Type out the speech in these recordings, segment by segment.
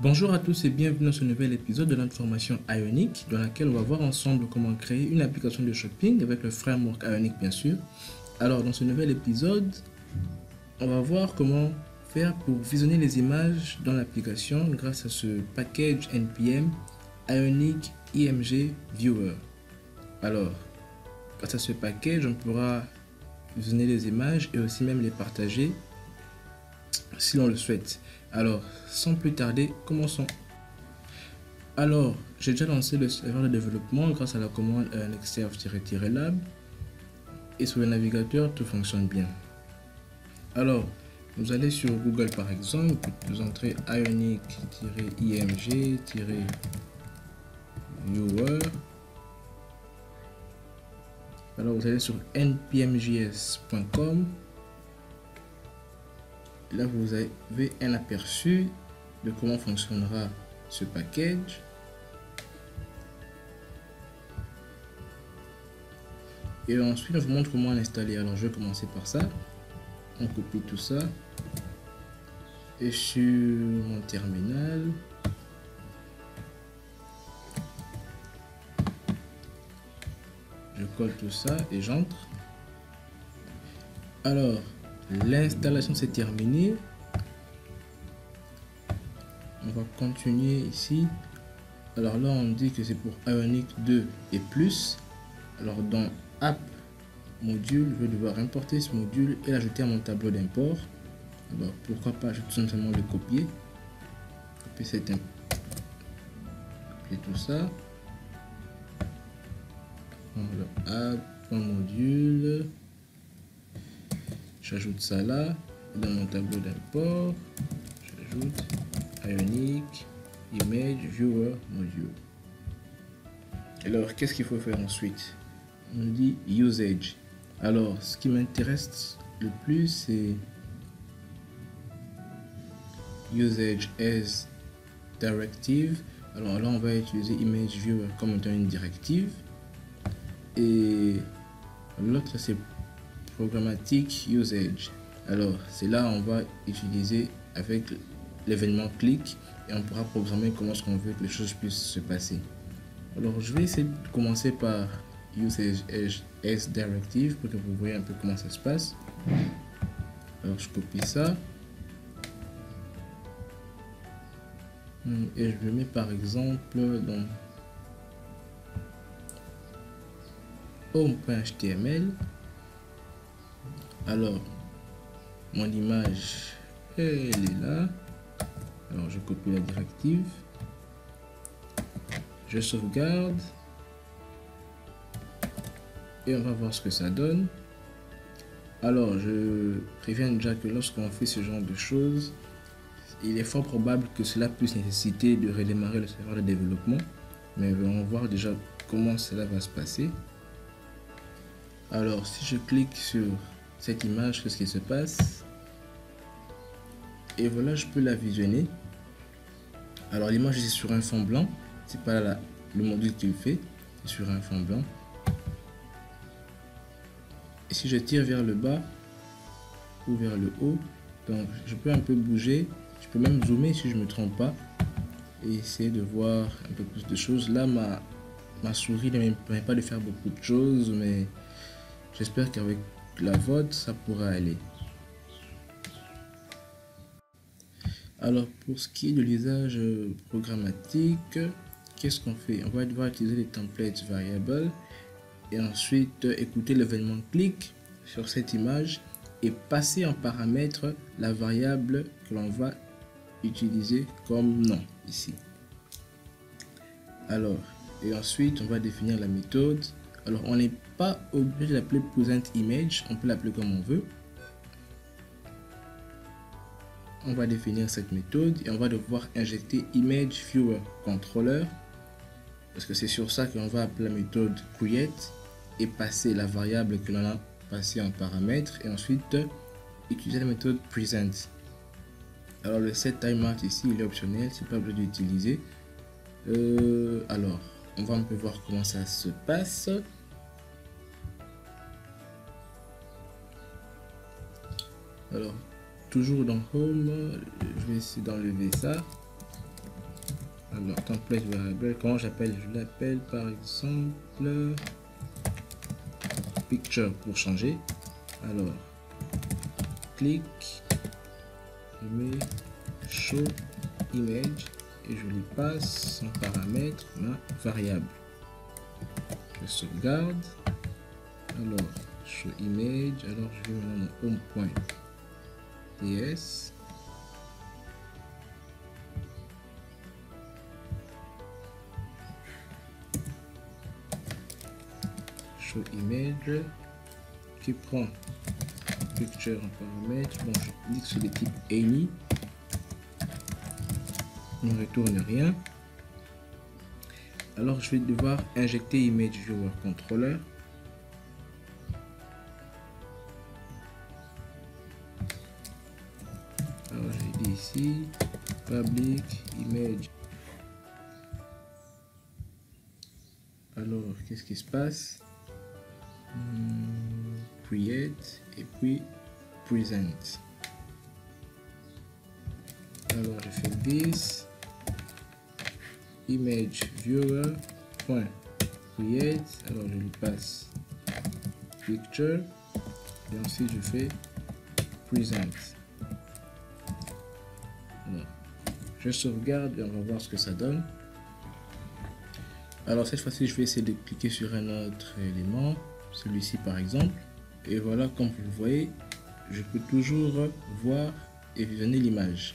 Bonjour à tous et bienvenue dans ce nouvel épisode de notre formation Ionic dans laquelle on va voir ensemble comment créer une application de shopping avec le framework Ionic bien sûr. Alors dans ce nouvel épisode, on va voir comment faire pour visionner les images dans l'application grâce à ce package NPM Ionic IMG Viewer. Alors, grâce à ce package, on pourra visionner les images et aussi même les partager si l'on le souhaite. Alors, sans plus tarder, commençons. Alors, j'ai déjà lancé le serveur de développement grâce à la commande ionic-serve-lab et sur le navigateur, tout fonctionne bien. Alors, vous allez sur Google par exemple, vous entrez ionic-img-viewer. Alors, vous allez sur npmjs.com. Là, vous avez un aperçu de comment fonctionnera ce package. Et ensuite, on vous montre comment l'installer. Alors, je vais commencer par ça. On copie tout ça. Et sur mon terminal, je colle tout ça et j'entre. Alors, l'installation s'est terminée. On va continuer ici. Alors là, on dit que c'est pour Ionic 2 et plus. Alors dans App Module, je vais devoir importer ce module et l'ajouter à mon tableau d'import. Alors pourquoi pas, je vais tout simplement le copier. Copier tout ça. Alors, App, module. J'ajoute ça là, dans mon tableau d'import, j'ajoute Ionic, Image, Viewer, Module. Alors, qu'est-ce qu'il faut faire ensuite? On dit Usage. Alors, ce qui m'intéresse le plus, c'est Usage as Directive. Alors là, on va utiliser Image Viewer comme étant une directive. Et l'autre, c'est Programmatic Usage. Alors c'est là on va utiliser avec l'événement click et on pourra programmer comment est-ce qu'on veut que les choses puissent se passer. Alors je vais essayer de commencer par Usage as Directive pour que vous voyez un peu comment ça se passe. Alors je copie ça et je le mets par exemple dans home.html. Alors, mon image, elle est là. Alors, je copie la directive. Je sauvegarde. Et on va voir ce que ça donne. Alors, je préviens déjà que lorsqu'on fait ce genre de choses, il est fort probable que cela puisse nécessiter de redémarrer le serveur de développement. Mais on va voir déjà comment cela va se passer. Alors, si je clique sur cette image, qu'est-ce qui se passe? Et voilà, je peux la visionner. Alors l'image est sur un fond blanc, c'est pas là le module qu'il fait, c'est sur un fond blanc. Et si je tire vers le bas ou vers le haut, donc je peux un peu bouger, je peux même zoomer si je me trompe pas et essayer de voir un peu plus de choses. Là ma souris ne me permet pas de faire beaucoup de choses, mais j'espère qu'avec la vôtre, ça pourra aller. Alors, pour ce qui est de l'usage programmatique, qu'est-ce qu'on fait? On va devoir utiliser les templates variables et ensuite écouter l'événement click sur cette image et passer en paramètre la variable que l'on va utiliser comme nom ici. Alors, et ensuite, on va définir la méthode. Alors, on n'est pas obligé de l'appeler presentImage, on peut l'appeler comme on veut. On va définir cette méthode et on va devoir injecter ImageViewerController parce que c'est sur ça qu'on va appeler la méthode create et passer la variable que l'on a passée en paramètre et ensuite utiliser la méthode present. Alors le set timeout ici il est optionnel, c'est pas obligé d'utiliser. Alors on va un peu voir comment ça se passe. Alors toujours dans Home, je vais essayer d'enlever ça. Alors, template variable, comment j'appelle? Je l'appelle par exemple picture pour changer. Alors, clic, je mets show image et je lui passe en paramètre ma variable. Je sauvegarde. Alors, show image, alors je vais maintenant dans home.ts. Show image qui prend picture en paramètre. Bon, je clique sur le type any, il ne retourne rien. Alors je vais devoir injecter image viewer controller. Alors j'ai dit ici public image. Alors qu'est-ce qui se passe? Create et puis present. Alors je fais this image viewer point create, alors je lui passe picture et ensuite je fais present. Alors, je sauvegarde et on va voir ce que ça donne. Alors cette fois-ci je vais essayer de cliquer sur un autre élément, celui-ci par exemple, et voilà, comme vous le voyez, je peux toujours voir et visionner l'image.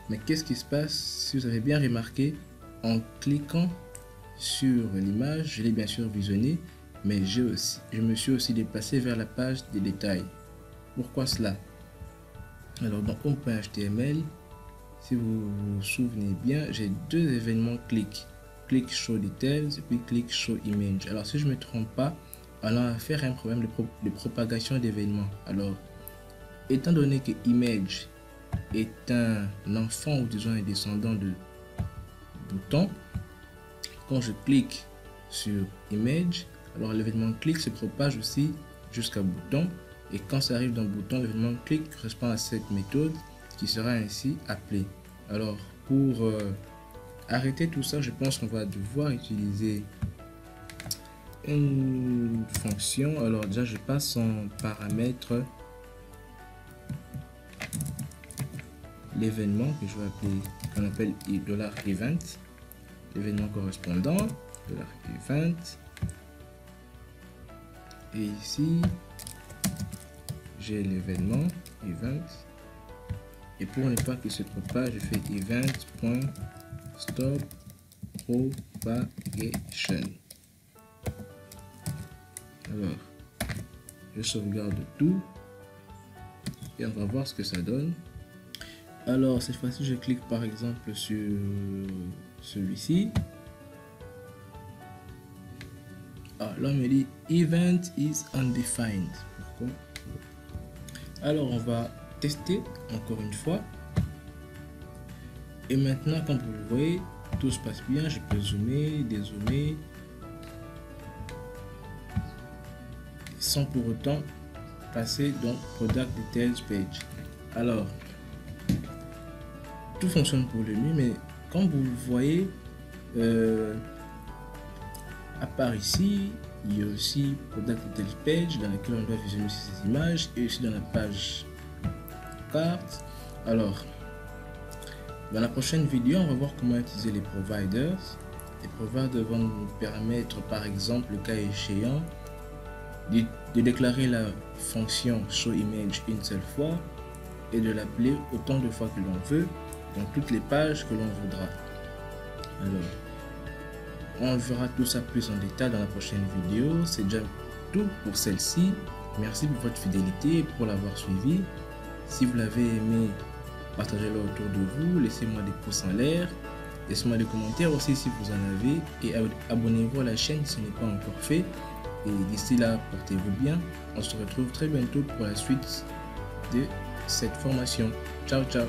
Mais qu'est-ce qui se passe? Si vous avez bien remarqué, en cliquant sur l'image, je l'ai bien sûr visionné, mais je me suis aussi déplacé vers la page des détails. Pourquoi cela? Alors dans home.html, si vous vous souvenez bien, j'ai deux événements clic show details et puis click show image. Alors si je ne me trompe pas, on a affaire à un problème de propagation d'événements. Alors étant donné que image est un enfant ou disons un descendant de bouton, quand je clique sur image, alors l'événement clic se propage aussi jusqu'à bouton, et quand ça arrive dans bouton, l'événement clic correspond à cette méthode qui sera ainsi appelée. Alors pour arrêter tout ça, je pense qu'on va devoir utiliser une fonction. Alors déjà je passe en paramètre l'événement que je vais appeler, qu'on appelle $event, l'événement correspondant, $event, et ici j'ai l'événement event, et pour ne pas qu'il se propage, je fais event.stop propagation. Alors je sauvegarde tout et on va voir ce que ça donne. Alors cette fois-ci je clique par exemple sur celui-ci. Ah, là on me dit event is undefined. Pourquoi? Alors on va tester encore une fois. Et maintenant comme vous le voyez, tout se passe bien. Je peux zoomer, dézoomer sans pour autant passer dans Product Details Page. Alors tout fonctionne pour le mieux, mais comme vous le voyez, à part ici, il y a aussi Product Details Page dans laquelle on doit visionner ces images, et aussi dans la page carte. Alors dans la prochaine vidéo, on va voir comment utiliser les providers. Les providers vont nous permettre, par exemple, le cas échéant, de déclarer la fonction showImage une seule fois et de l'appeler autant de fois que l'on veut dans toutes les pages que l'on voudra. Alors, on verra tout ça plus en détail dans la prochaine vidéo. C'est déjà tout pour celle-ci. Merci pour votre fidélité et pour l'avoir suivi. Si vous l'avez aimé, partagez-le autour de vous. Laissez-moi des pouces en l'air. Laissez-moi des commentaires aussi si vous en avez. Et abonnez-vous à la chaîne si ce n'est pas encore fait. Et d'ici là, portez-vous bien. On se retrouve très bientôt pour la suite de cette formation. Ciao, ciao.